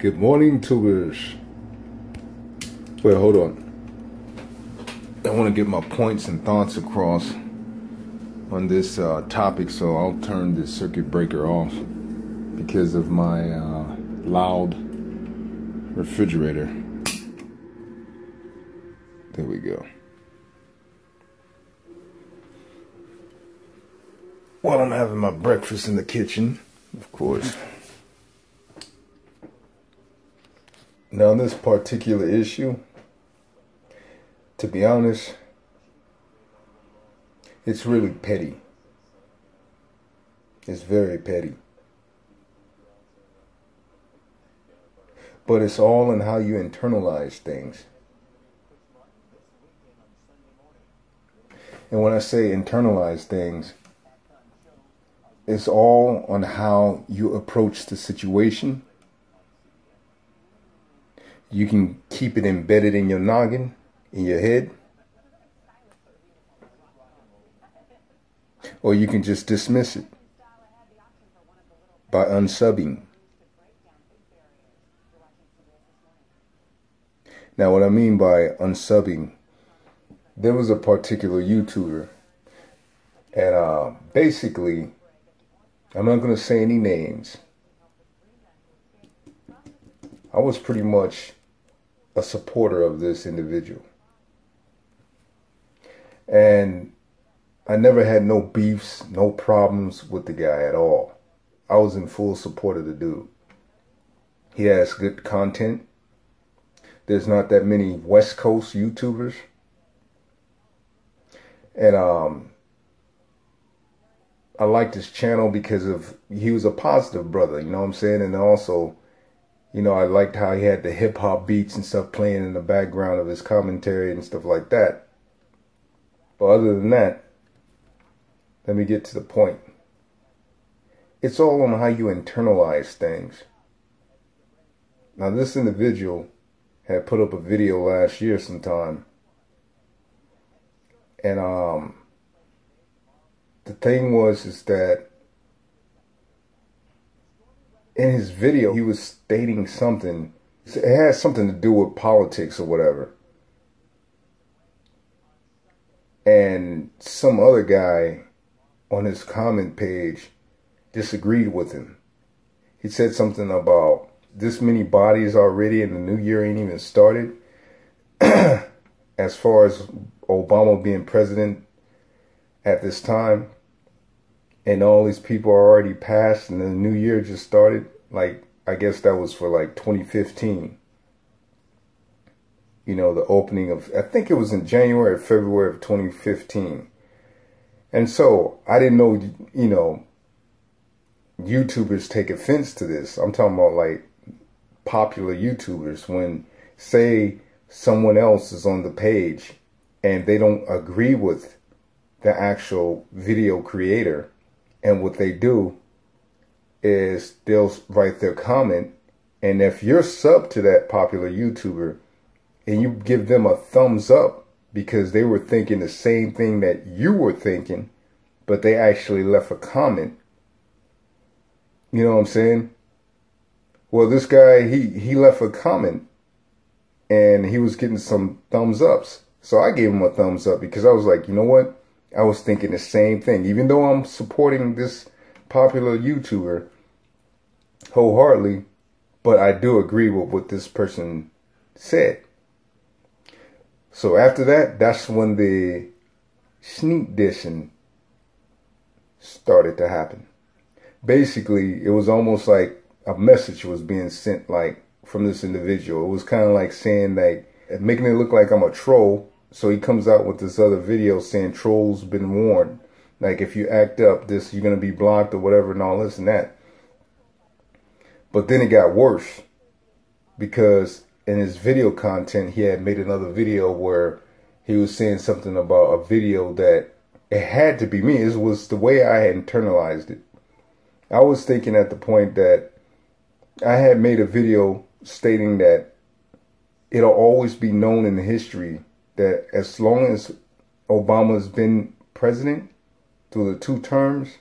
Good morning, tubers. Wait, hold on. I want to get my points and thoughts across on this topic, so I'll turn the circuit breaker off because of my loud refrigerator. There we go. While I'm having my breakfast in the kitchen, of course. Now, this particular issue, to be honest, it's really petty. It's very petty. But it's all in how you internalize things. And when I say internalize things, it's all on how you approach the situation. You can keep it embedded in your noggin, in your head. Or you can just dismiss it by unsubbing. Now, what I mean by unsubbing, there was a particular YouTuber, and basically, I'm not going to say any names. I was pretty much a supporter of this individual. And I never had no beefs, no problems with the guy at all. I was in full support of the dude. He has good content. There's not that many West Coast YouTubers. And I liked his channel because he was a positive brother, you know what I'm saying? And also, you know, I liked how he had the hip hop beats and stuff playing in the background of his commentary and stuff like that. But other than that, let me get to the point. It's all on how you internalize things. Now, this individual had put up a video last year sometime. And the thing is that in his video, he was stating something. It had something to do with politics or whatever. And some other guy on his comment page disagreed with him. He said something about this many bodies already and the new year ain't even started. As far as Obama being president at this time. And all these people are already passed and the new year just started. Like, I guess that was for like 2015. You know, the opening of, I think it was in January or February of 2015. And so I didn't know, you know, YouTubers take offense to this. I'm talking about like popular YouTubers when, say, someone else is on the page and they don't agree with the actual video creator. And what they do is they'll write their comment. And if you're sub to that popular YouTuber and you give them a thumbs up because they were thinking the same thing that you were thinking, but they actually left a comment. You know what I'm saying? Well, this guy, he left a comment and he was getting some thumbs ups. So I gave him a thumbs up because I was like, you know what? I was thinking the same thing. Even though I'm supporting this popular YouTuber wholeheartedly, but I do agree with what this person said. So after that, that's when the Sneek dissing started to happen. Basically, it was almost like a message was being sent, like, from this individual. It was kind of like saying, like, making it look like I'm a troll. So he comes out with this other video saying trolls been warned. Like, if you act up, you're going to be blocked or whatever and all this and that. But then it got worse because in his video content, he had made another video where he was saying something about a video that it had to be me. It was the way I had internalized it. I was thinking at the point that I had made a video stating that it'll always be known in history that as long as Obama's been president through the 2 terms,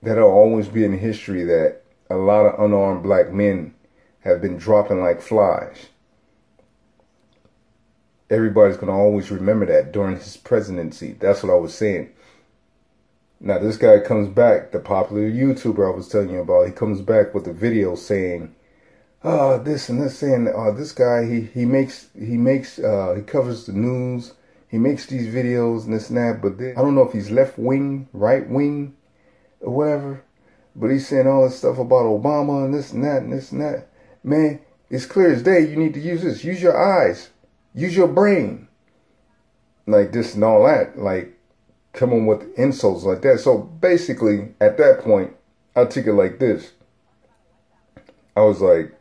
that'll always be in history that a lot of unarmed black men have been dropping like flies. Everybody's going to always remember that during his presidency. That's what I was saying. Now, this guy comes back, the popular YouTuber I was telling you about, he comes back with a video saying, this and this, saying, this guy, he covers the news, he makes these videos and this and that, but then, I don't know if he's left wing, right wing, or whatever, but he's saying all this stuff about Obama and this and that and this and that. Man, it's clear as day, you need to use this. Use your eyes. Use your brain. Like this and all that. Like, coming with insults like that. So basically, at that point, I took it like this. I was like,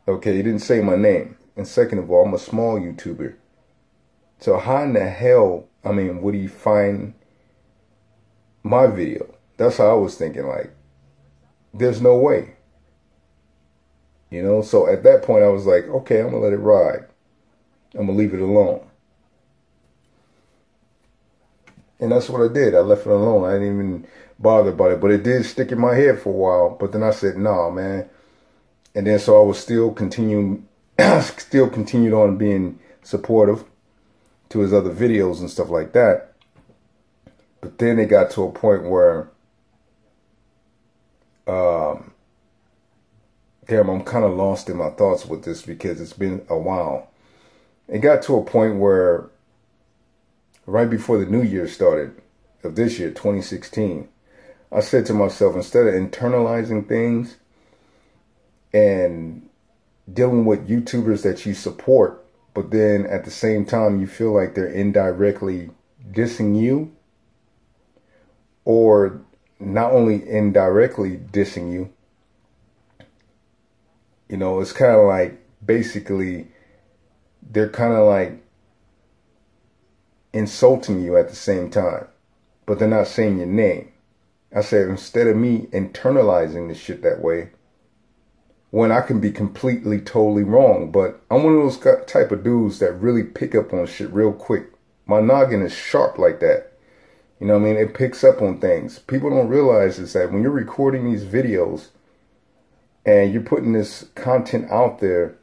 okay, he didn't say my name. And second of all, I'm a small YouTuber. So how in the hell, would he find my video? That's how I was thinking, like, there's no way. You know, so at that point I was like, okay, I'm going to let it ride. I'm going to leave it alone. And that's what I did. I left it alone. I didn't even bother about it. But it did stick in my head for a while. But then I said, nah, man. And then so I was still continued on being supportive to his other videos and stuff like that. But then it got to a point where, damn, I'm kind of lost in my thoughts with this because it's been a while. It got to a point where right before the new year started of this year, 2016, I said to myself, instead of internalizing things and dealing with YouTubers that you support, but then at the same time you feel like they're indirectly dissing you, or not only indirectly dissing you, you know, it's kind of like basically they're kind of like insulting you at the same time, but they're not saying your name. I said, instead of me internalizing this shit that way, when I can be completely, totally wrong, but I'm one of those type of dudes that really pick up on shit real quick. My noggin is sharp like that. You know what I mean? It picks up on things. People don't realize is that when you're recording these videos and you're putting this content out there,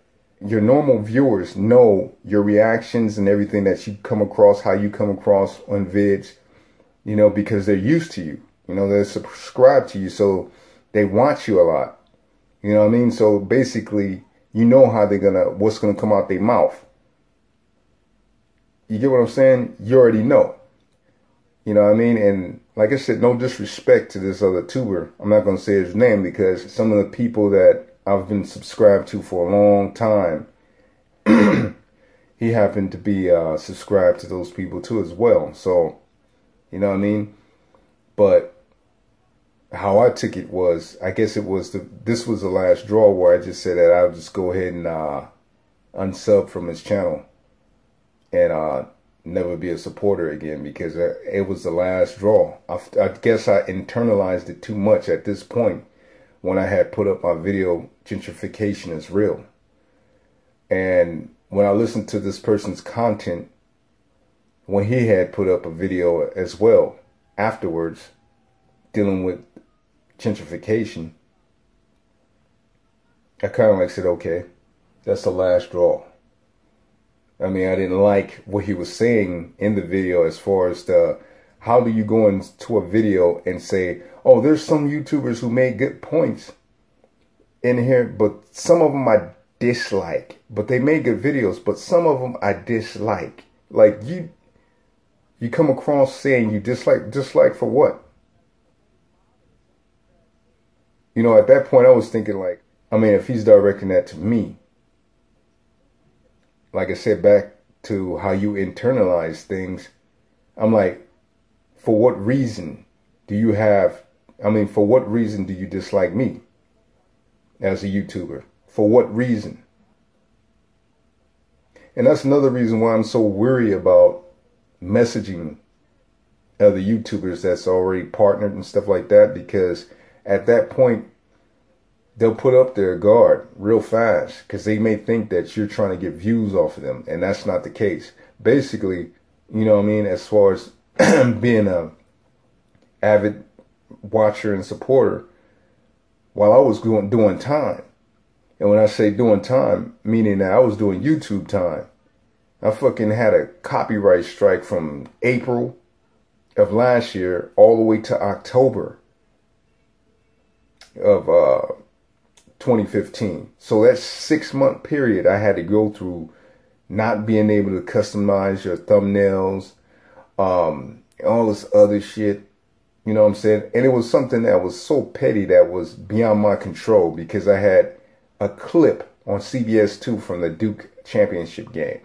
your normal viewers know your reactions and everything that you come across, how you come across on vids, you know, because they're used to you. You know, they're subscribed to you, so they watch you a lot. You know what I mean? So basically, you know how what's gonna come out their mouth. You get what I'm saying? You already know. You know what I mean? And like I said, no disrespect to this other tuber. I'm not gonna say his name because some of the people that I've been subscribed to for a long time, he happened to be subscribed to those people too as well. So, you know what I mean? But how I took it was, I guess this was the last draw where I just said that I'll just go ahead and unsub from his channel and never be a supporter again, because it was the last draw. I guess I internalized it too much at this point when I had put up my video, gentrification is real. And when I listened to this person's content, when he had put up a video as well afterwards dealing with gentrification, I kind of like said, okay, that's the last draw. I mean, I didn't like what he was saying in the video as far as how do you go into a video and say, oh, there's some YouTubers who made good points in here, but some of them I dislike. But they made good videos, but some of them I dislike. Like, you come across saying you dislike for what? You know, at that point I was thinking like, I mean, if he's directing that to me, like I said, back to how you internalize things, I'm like, for what reason do you for what reason do you dislike me as a YouTuber? For what reason? And that's another reason why I'm so weary about messaging other YouTubers that's already partnered and stuff like that, because at that point, they'll put up their guard real fast because they may think that you're trying to get views off of them, and that's not the case. Basically, you know what I mean, as far as being a avid watcher and supporter, while I was doing time, And when I say doing time, meaning that I was doing YouTube time. I fucking had a copyright strike from April of last year all the way to October of 2015. So that 6-month period I had to go through not being able to customize your thumbnails, all this other shit. You know what I'm saying? And it was something that was so petty that was beyond my control because I had a clip on CBS 2 from the Duke championship game.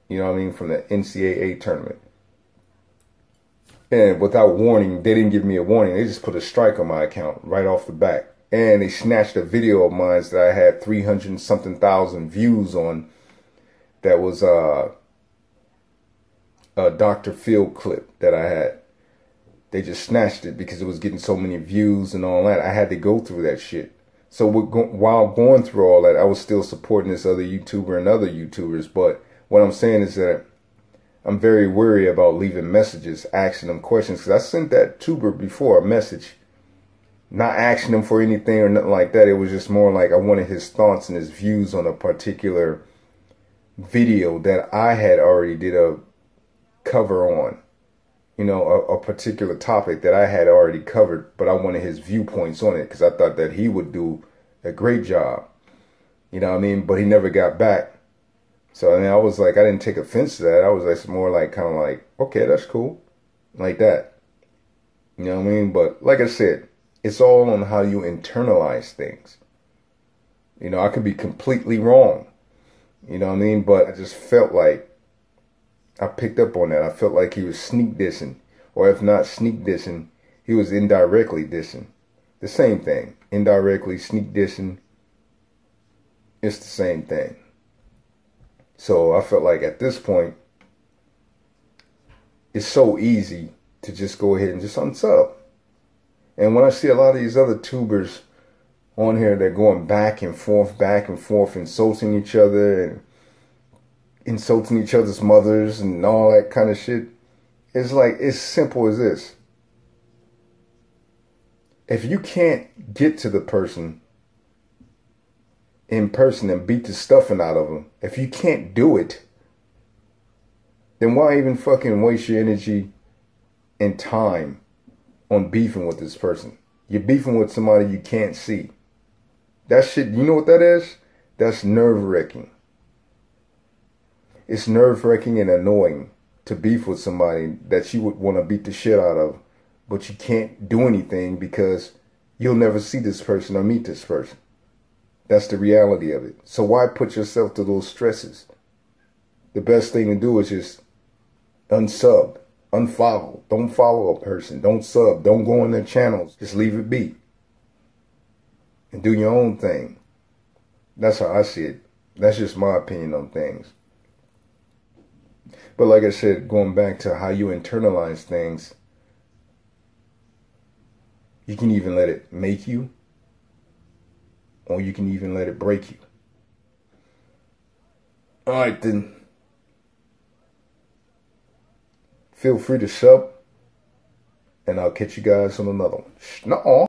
You know what I mean? From the NCAA tournament. And without warning, they didn't give me a warning. They just put a strike on my account right off the bat. And they snatched a video of mine that I had 300 something thousand views on. That was a Dr. Phil clip that I had. They just snatched it because it was getting so many views and all that. I had to go through that shit. So while going through all that, I was still supporting this other YouTuber and other YouTubers. But what I'm saying is that I'm very wary about leaving messages, asking them questions. Because I sent that tuber before a message, not asking him for anything or nothing like that. It was just more like I wanted his thoughts and his views on a particular video that I had already did a cover on. You know, a particular topic that I had already covered, but I wanted his viewpoints on it because I thought that he would do a great job. You know what I mean? But he never got back. So I mean, I was like, I didn't take offense to that. I was like, more like, kind of like, okay, that's cool. Like that. You know what I mean? But like I said, it's all on how you internalize things. You know, I could be completely wrong. You know what I mean? But I just felt like I picked up on that. I felt like he was sneak dissing. Or if not sneak dissing, he was indirectly dissing. The same thing. Indirectly sneak dissing. It's the same thing. So I felt like at this point, it's so easy to just go ahead and just unsub. And when I see a lot of these other tubers on here, they're going back and forth, insulting each other and insulting each other's mothers and all that kind of shit. It's like, it's simple as this. If you can't get to the person in person and beat the stuffing out of them, if you can't do it, then why even fucking waste your energy and time on beefing with this person? You're beefing with somebody you can't see. That shit, you know what that is? That's nerve-wracking. It's nerve-wracking and annoying to beef with somebody that you would want to beat the shit out of, but you can't do anything because you'll never see this person or meet this person. That's the reality of it. So why put yourself to those stresses? The best thing to do is just unsub, unfollow. Don't follow a person. Don't sub. Don't go on their channels. Just leave it be. And do your own thing. That's how I see it. That's just my opinion on things. But like I said, going back to how you internalize things, you can even let it make you, or you can even let it break you. All right, then. Feel free to sub, and I'll catch you guys on another one. Nah-ahh.